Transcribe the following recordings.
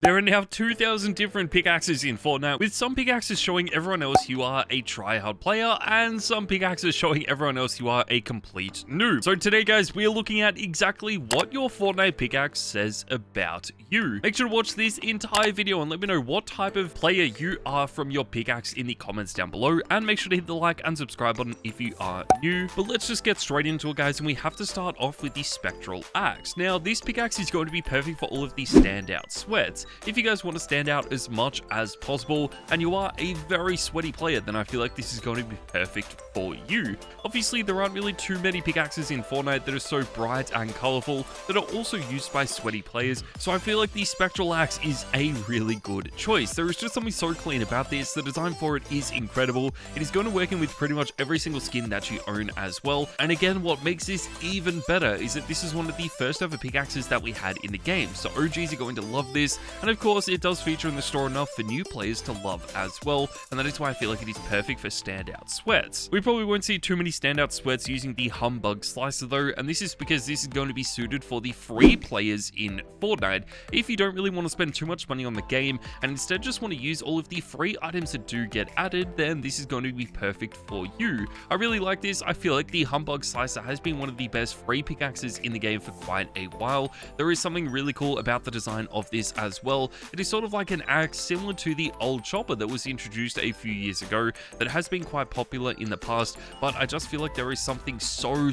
There are now 2,000 different pickaxes in Fortnite, with some pickaxes showing everyone else you are a tryhard player, and some pickaxes showing everyone else you are a complete noob. So today, guys, we are looking at exactly what your Fortnite pickaxe says about you. Make sure to watch this entire video and let me know what type of player you are from your pickaxe in the comments down below, and make sure to hit the like and subscribe button if you are new. But let's just get straight into it, guys, and we have to start off with the Spectral axe. Now, this pickaxe is going to be perfect for all of the standout sweats. If you guys want to stand out as much as possible and you are a very sweaty player, then I feel like this is going to be perfect for you. Obviously, there aren't really too many pickaxes in Fortnite that are so bright and colorful that are also used by sweaty players, so I feel like the Spectral axe is a really good choice. There is just something so clean about this. The design for it is incredible. It is going to work in with pretty much every single skin that you own as well. And again, what makes this even better is that this is one of the first ever pickaxes that we had in the game, so OGs are going to love this, and of course it does feature in the store enough for new players to love as well, and that is why I feel like it is perfect for standout sweats. We probably won't see too many standout sweats using the Humbug Slicer though, and this is because this is going to be suited for the free players in Fortnite. If you don't really want to spend too much money on the game and instead just want to use all of the free items that do get added, then this is going to be perfect for you. I really like this. I feel like the Humbug Slicer has been one of the best free pickaxes in the game for quite a while. There is something really cool about the design of this as well. It is sort of like an axe similar to the old chopper that was introduced a few years ago that has been quite popular in the past, but I just feel like there is something so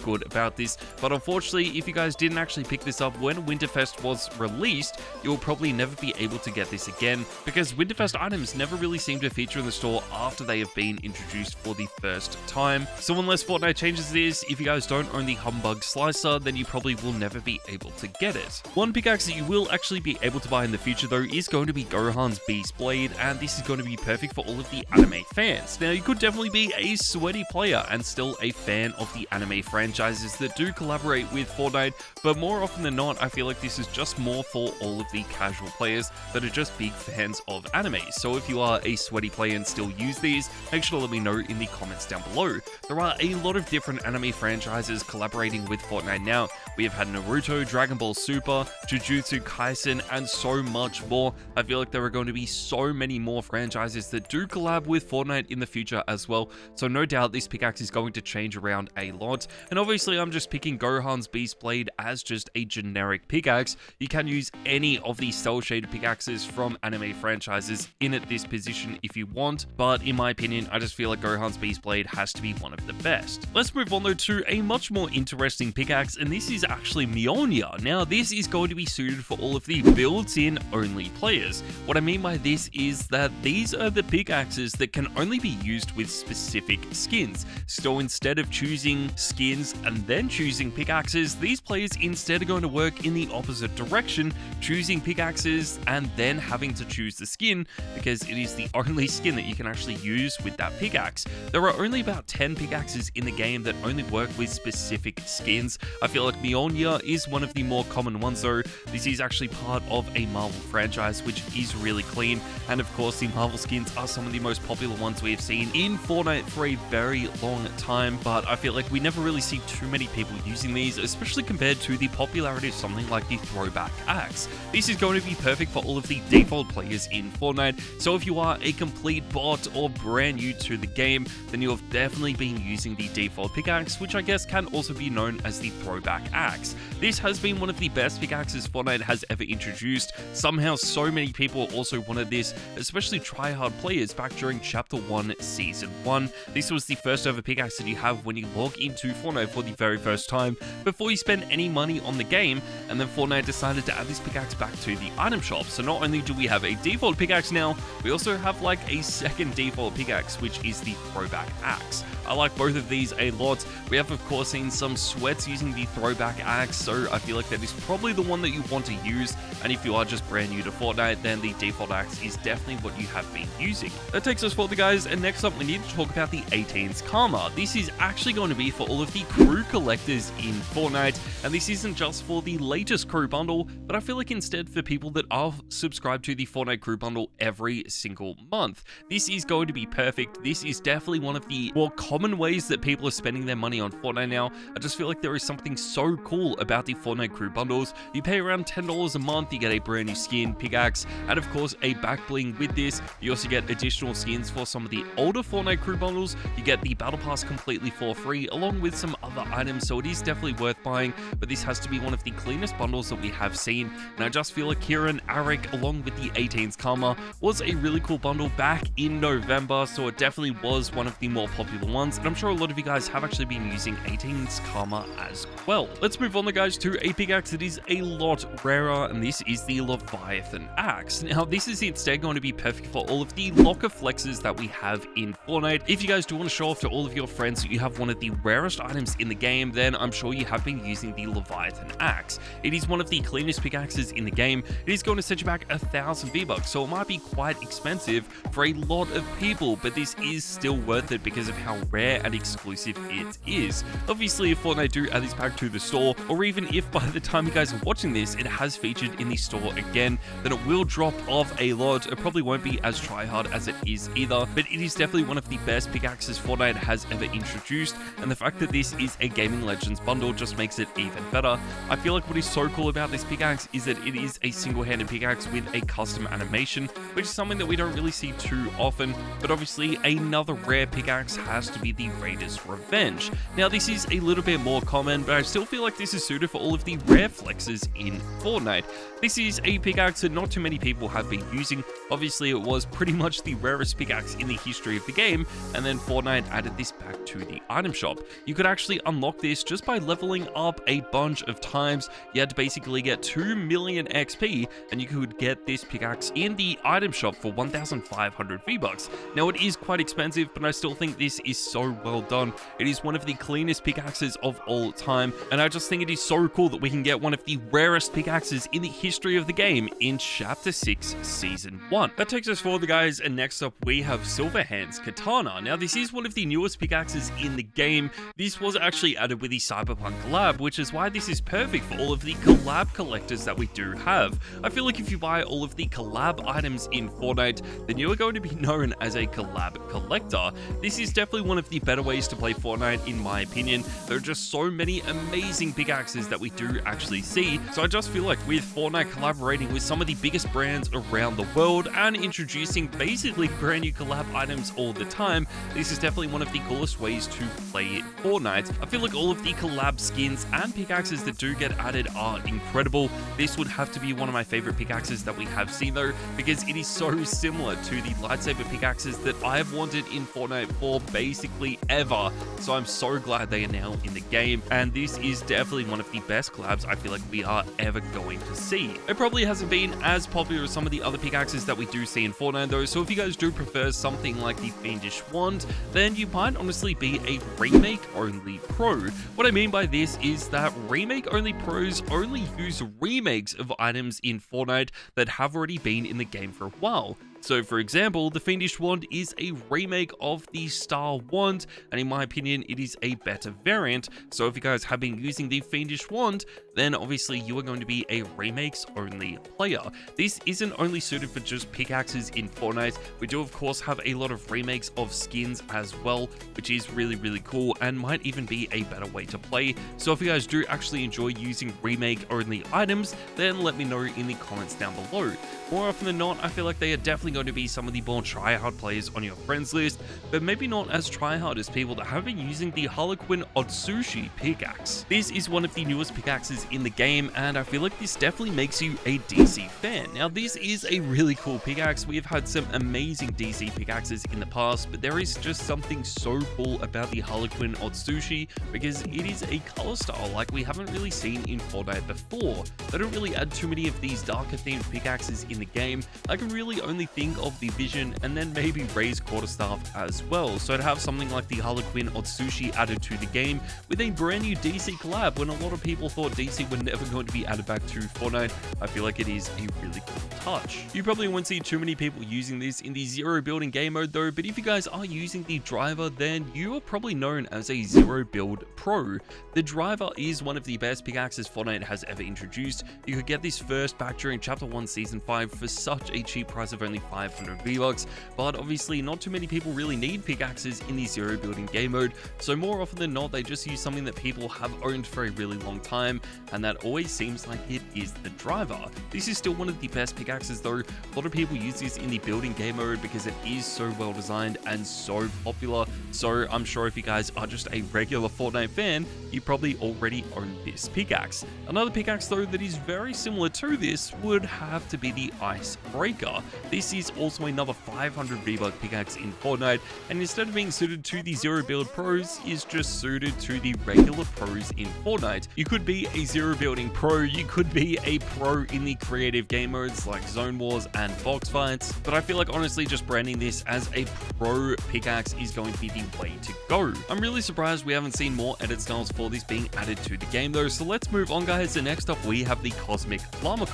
good about this. But unfortunately, if you guys didn't actually pick this up when Winterfest was released, you'll probably never be able to get this again, because Winterfest items never really seem to feature in the store after they have been introduced for the first time. So unless Fortnite changes this, if you guys don't own the Humbug Slicer, then you probably will never be able to get it. One pickaxe that you will actually be able to buy in the future though is going to be Gohan's Beast Blade, and this is going to be perfect for all of the anime fans. Now, you could definitely be a sweaty player and still a fan of the anime franchises that do collaborate with Fortnite, but more often than not, I feel like this is just more for all of the casual players that are just big fans of anime. So if you are a sweaty player and still use these, make sure to let me know in the comments down below. There are a lot of different anime franchises collaborating with Fortnite now. We have had Naruto, Dragon Ball Super, Jujutsu Kaisen, and so much more. I feel like there are going to be so many more franchises that do collab with Fortnite in the future as well, so no doubt this pickaxe is going to change around a lot. And obviously I'm just picking Gohan's Beast Blade as just a generic pickaxe. You can use any of the cell shaded pickaxes from anime franchises in at this position if you want, but in my opinion, I just feel like Gohan's Beast Blade has to be one of the best. Let's move on though to a much more interesting pickaxe, and this is actually Mjolnir. Now, this is going to be suited for all of the built-in only players. What I mean by this is that these are the pickaxes that can only be used with specific skins. So instead of choosing skins and then choosing pickaxes, these players instead are going to work in the opposite direction, choosing pickaxes and then having to choose the skin, because it is the only skin that you can actually use with that pickaxe. There are only about 10 pickaxes in the game that only work with specific skins. I feel like Mjolnir is one of the more common ones though. This is actually part of a Marvel franchise, which is really clean, and of course the Marvel skins are some of the most popular ones we have seen in Fortnite for a very long time, but I feel like we never really see too many people using these, especially compared to the popularity of something like the throwback axe. This is going to be perfect for all of the default players in Fortnite, so if you are a complete bot or brand new to the game, then you have definitely been using the default pickaxe, which I guess can also be known as the throwback axe. This has been one of the best pickaxes Fortnite has ever introduced. Somehow so many people also wanted this, especially tryhard players back during Chapter 1 Season 1. This was the first ever pickaxe that you have when you log into Fortnite for the very first time before you spend any money on the game, and then Fortnite decided to add this pickaxe back to the item shop. So not only do we have a default pickaxe now, we also have like a second default pickaxe, which is the throwback axe. I like both of these a lot. We have of course seen some sweats using the throwback axe, so I feel like that is probably the one that you want to use, and if you are just brand new to Fortnite, then the default axe is definitely what you have been using. That takes us forward, guys, and next up we need to talk about the 18's Karma. This is actually going to be for all of the crew collectors in Fortnite, and this isn't just for the latest crew bundle, but I feel like instead for people that are subscribed to the Fortnite crew bundle every single month. This is going to be perfect. This is definitely one of the more common ways that people are spending their money on Fortnite now. I just feel like there is something so cool about the Fortnite crew bundles. You pay around $10 a month, you get a brand new skin, pickaxe, and of course a back bling with this. You also get additional skins for some of the older Fortnite crew bundles. You get the battle pass completely for free along with some other items, so it is definitely worth buying, but this has to be one of the cleanest bundles that we have seen. And I just feel like Kieran, Arik, along with the 18's Karma was a really cool bundle back in November, so it definitely was one of the more popular ones, and I'm sure a lot of you guys have actually been using 18's Karma as well. Let's move on, guys, to a pickaxe that is a lot rarer, and this is the Leviathan axe. Now, this is instead going to be perfect for all of the locker flexes that we have in Fortnite. If you guys do want to show off to all of your friends that you have one of the rarest items in the game, then I'm sure you have been using the Leviathan axe. It is one of the cleanest pickaxes in the game. It is going to set you back 1,000 V-Bucks, so it might be quite expensive for a lot of people, but this is still worth it because of how rare and exclusive it is. Obviously, if Fortnite do add this back to the store, or even if by the time you guys are watching this, it has featured in the store again, then it will drop off a lot. It probably won't be as tryhard as it is either, but it is definitely one of the best pickaxes Fortnite has ever introduced, and the fact that this is a Gaming Legends bundle just makes it even better. I feel like what is so cool about this pickaxe is that it is a single-handed pickaxe with a custom animation, which is something that we don't really see too often, but obviously another rare pickaxe has to be the Raider's Revenge. Now, this is a little bit more common, but I still feel like this is suited for all of the rare flexes in Fortnite. This is a pickaxe that not too many people have been using. Obviously, it was pretty much the rarest pickaxe in the history of the game, and then Fortnite added this back to the item shop. You could actually unlock this just by leveling up a bunch of times. You had to basically get 2 million XP, and you could get this pickaxe in the item shop for 1,500 V-Bucks. Now, it is quite expensive, but I still think this is so well done. It is one of the cleanest pickaxes of all time, and I just think it is so cool that we can get one of the rarest pickaxes in the history of the game in Chapter 6, Season 1. That takes us forward, guys, and next up we have Silverhand's Katana. Now, this is one of the newest pickaxes in the game. This was actually added with the Cyberpunk collab, which is why this is perfect for all of the collab collectors that we do have. I feel like if you buy all of the collab items in Fortnite, then you are going to be known as a collab collector. This is definitely one of the better ways to play Fortnite, in my opinion. There are just so many amazing pickaxes that we do actually see, so I just feel like with Fortnite collaborating with some of the biggest brands around the world and introducing basically brand new collab items all the time, this is definitely one of the coolest ways to play Fortnite. I feel like all of the collab skins and pickaxes that do get added are incredible. This would have to be one of my favorite pickaxes that we have seen though, because it is so similar to the lightsaber pickaxes that I've wanted in Fortnite for basically ever. So I'm so glad they are now in the game, and this is definitely one of the best collabs I feel like we are ever going to see. It probably hasn't been as popular as some of the other pickaxes that we do see in Fortnite though, so if you guys do prefer something like the Fiendish Wand, then you might honestly be a Remake Only Pro. What I mean by this is that Remake Only Pros only use remakes of items in Fortnite that have already been in the game for a while. So for example, the Fiendish Wand is a remake of the Star Wand, and in my opinion, it is a better variant. So if you guys have been using the Fiendish Wand, then obviously you are going to be a remakes only player. This isn't only suited for just pickaxes in Fortnite. We do of course have a lot of remakes of skins as well, which is really cool and might even be a better way to play. So if you guys do actually enjoy using remake only items, then let me know in the comments down below. More often than not, I feel like they are definitely going to be some of the more tryhard players on your friends list, but maybe not as tryhard as people that have been using the Harlequin Otsushi pickaxe. This is one of the newest pickaxes in the game, and I feel like this definitely makes you a DC fan. Now, this is a really cool pickaxe. We have had some amazing DC pickaxes in the past, but there is just something so cool about the Harlequin Otsushi because it is a color style like we haven't really seen in Fortnite before. They don't really add too many of these darker themed pickaxes in the game. I can really only think of the Vision and then maybe Ray's quarterstaff as well. So to have something like the Harlequin Otsushi added to the game with a brand new DC collab when a lot of people thought DC were never going to be added back to Fortnite, I feel like it is a really cool touch. You probably won't see too many people using this in the zero building game mode though, but if you guys are using the driver, then you are probably known as a zero build pro. The driver is one of the best pickaxes Fortnite has ever introduced. You could get this first back during Chapter 1 Season 5 for such a cheap price of only 500 V-Bucks, but obviously not too many people really need pickaxes in the zero building game mode, so more often than not they just use something that people have owned for a really long time, and that always seems like it is the driver. This is still one of the best pickaxes though. A lot of people use this in the building game mode because it is so well designed and so popular, so I'm sure if you guys are just a regular Fortnite fan, you probably already own this pickaxe. Another pickaxe though that is very similar to this would have to be the Icebreaker. This is also another 500 V-Buck pickaxe in Fortnite, and instead of being suited to the zero build pros, is just suited to the regular pros in Fortnite. You could be a zero building pro, you could be a pro in the creative game modes like zone wars and box fights, but I feel like honestly just branding this as a pro pickaxe is going to be the way to go. I'm really surprised we haven't seen more edit styles for this being added to the game though, so let's move on guys. So next up we have the Cosmic Llama.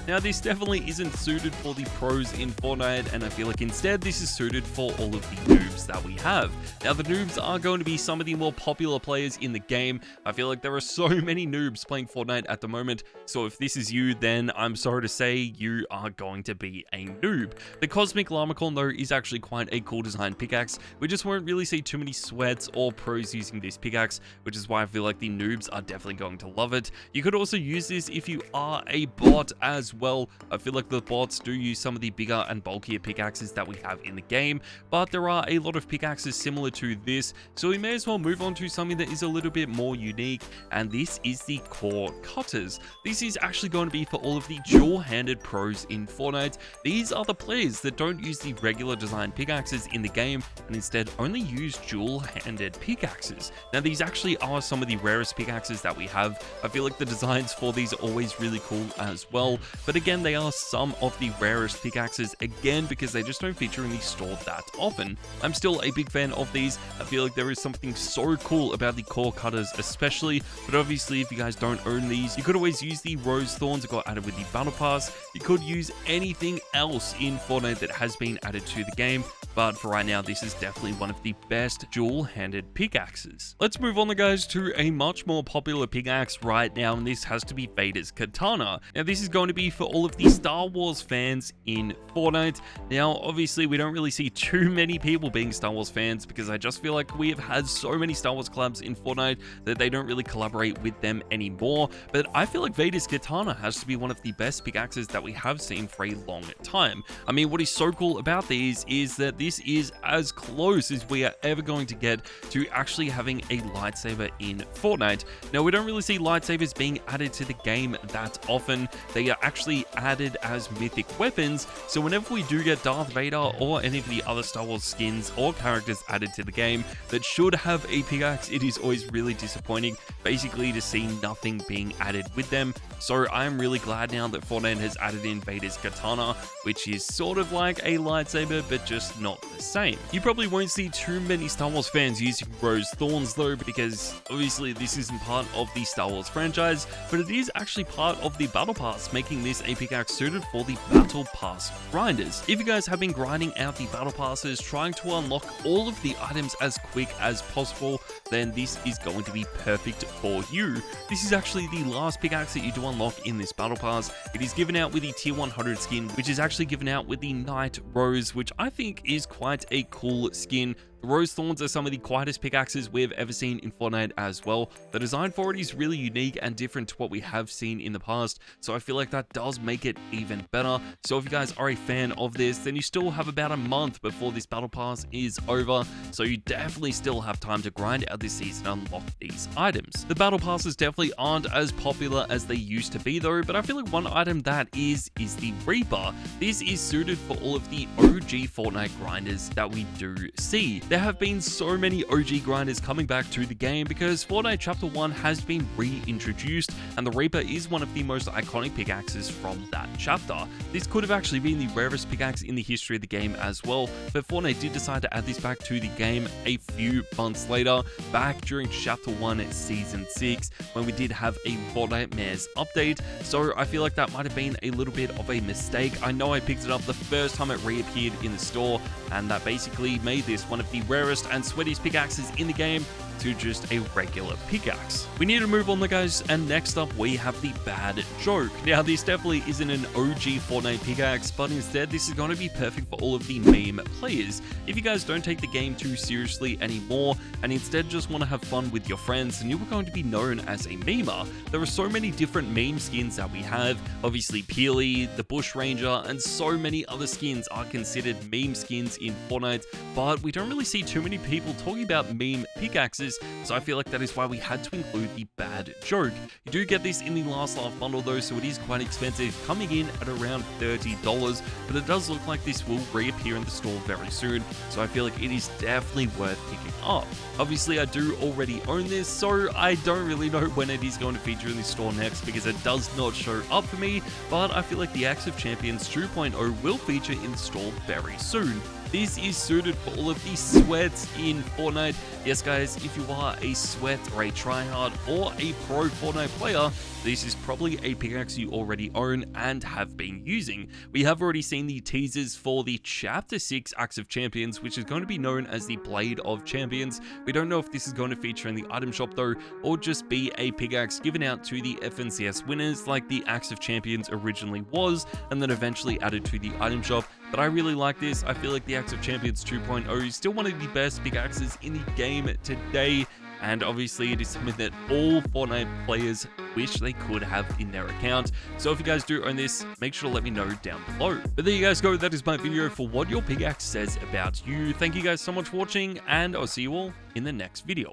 Now this definitely isn't suited for the pros in Fortnite, and I feel like instead this is suited for all of the noobs that we have. Now the noobs are going to be some of the more popular players in the game. I feel like there are so many noobs playing Fortnite at the moment, so if this is you, then I'm sorry to say you are going to be a noob. The Cosmic Llama though is actually quite a cool design pickaxe. We just won't really see too many sweats or pros using this pickaxe, which is why I feel like the noobs are definitely going to love it. You could also use this if you are a bot as well. I feel like the bots do use some of the bigger and bulkier pickaxes that we have in the game, but there are a lot of pickaxes similar to this, so we may as well move on to something that is a little bit more unique, and this is the Core Cutters. This is actually going to be for all of the dual-handed pros in Fortnite. These are the players that don't use the regular design pickaxes in the game and instead only use dual-handed pickaxes. Now these actually are some of the rarest pickaxes that we have. I feel like the designs for these are always really cool as well, but again they are some of the rarest pickaxes again because they just don't feature in the store that often. I'm still a big fan of these. I feel like there is something so cool about the Core Cutters especially, but obviously if you guys don't own these, you could always use the Rose Thorns that got added with the Battle Pass. You could use anything else in Fortnite that has been added to the game, but for right now this is definitely one of the best dual-handed pickaxes. Let's move on guys to a much more popular pickaxe right now, and this has to be Vader's Katana. Now this is going to be for all of the Star Wars fans in Fortnite. Now obviously we don't really see too many people being Star Wars fans because I just feel like we have had so many Star Wars collabs in Fortnite that they don't really collaborate with them anymore, but I feel like Vader's Katana has to be one of the best pickaxes that we have seen for a long time. I mean, what is so cool about these is that this is as close as we are ever going to get to actually having a lightsaber in Fortnite. Now we don't really see lightsabers being added to the game that often. They are actually added as mythic weapons, so whenever we do get Darth Vader or any of the other Star Wars skins or characters added to the game that should have a pickaxe, it is always really disappointing basically to see nothing being added with them. So I'm really glad now that Fortnite has added in Vader's Katana, which is sort of like a lightsaber but just not the same. You probably won't see too many Star Wars fans using Rose Thorns though, because obviously this isn't part of the Star Wars franchise, but it is actually part of the Battle Pass, making this a pickaxe suited for the Battle Pass grinders. If you guys have been grinding out the Battle Passes, trying to unlock all of the items as quick as possible, then this is going to be perfect for you. This is actually the last pickaxe that you do unlock in this Battle Pass. It is given out with the Tier 100 skin, which is actually given out with the Night Rose, which I think is quite a cool skin. The Rose Thorns are some of the quietest pickaxes we've ever seen in Fortnite as well. The design for it is really unique and different to what we have seen in the past, so I feel like that does make it even better. So if you guys are a fan of this, then you still have about a month before this Battle Pass is over, so you definitely still have time to grind out this season and unlock these items. The Battle Passes definitely aren't as popular as they used to be though, but I feel like one item that is the Reaper. This is suited for all of the OG Fortnite grinders that we do see. There have been so many OG grinders coming back to the game because Fortnite Chapter 1 has been reintroduced, and the Reaper is one of the most iconic pickaxes from that chapter. This could have actually been the rarest pickaxe in the history of the game as well, but Fortnite did decide to add this back to the game a few months later, back during Chapter 1 Season 6, when we did have a Fortnite Mares update, so I feel like that might have been a little bit of a mistake. I know I picked it up the first time it reappeared in the store, and that basically made this one of the rarest and sweatiest pickaxes in the game, to just a regular pickaxe. We need to move on though, guys, and next up we have the bad joke. Now this definitely isn't an OG Fortnite pickaxe, but instead this is going to be perfect for all of the meme players. If you guys don't take the game too seriously anymore and instead just want to have fun with your friends, and you are going to be known as a memer. There are so many different meme skins that we have. Obviously Peely, the Bush Ranger, and so many other skins are considered meme skins in Fortnite, but we don't really see too many people talking about meme pickaxes, so I feel like that is why we had to include the bad joke. You do get this in the last laugh bundle though, so it is quite expensive, coming in at around $30, but it does look like this will reappear in the store very soon, so I feel like it is definitely worth picking up. Obviously I do already own this, so I don't really know when it is going to feature in the store next because it does not show up for me, but I feel like the Axe of Champions 2.0 will feature in the store very soon. This is suited for all of the sweats in Fortnite. Yes guys, if you are a sweat or a tryhard or a pro Fortnite player, this is probably a pickaxe you already own and have been using. We have already seen the teasers for the Chapter 6 Axe of Champions, which is going to be known as the Blade of Champions. We don't know if this is going to feature in the item shop though, or just be a pickaxe given out to the FNCS winners like the Axe of Champions originally was, and then eventually added to the item shop. But I really like this. I feel like the Axe of Champions 2.0 is still one of the best pickaxes in the game today, and obviously it is something that all Fortnite players wish they could have in their account. So if you guys do own this, make sure to let me know down below. But there you guys go, that is my video for what your pickaxe says about you. Thank you guys so much for watching, and I'll see you all in the next video.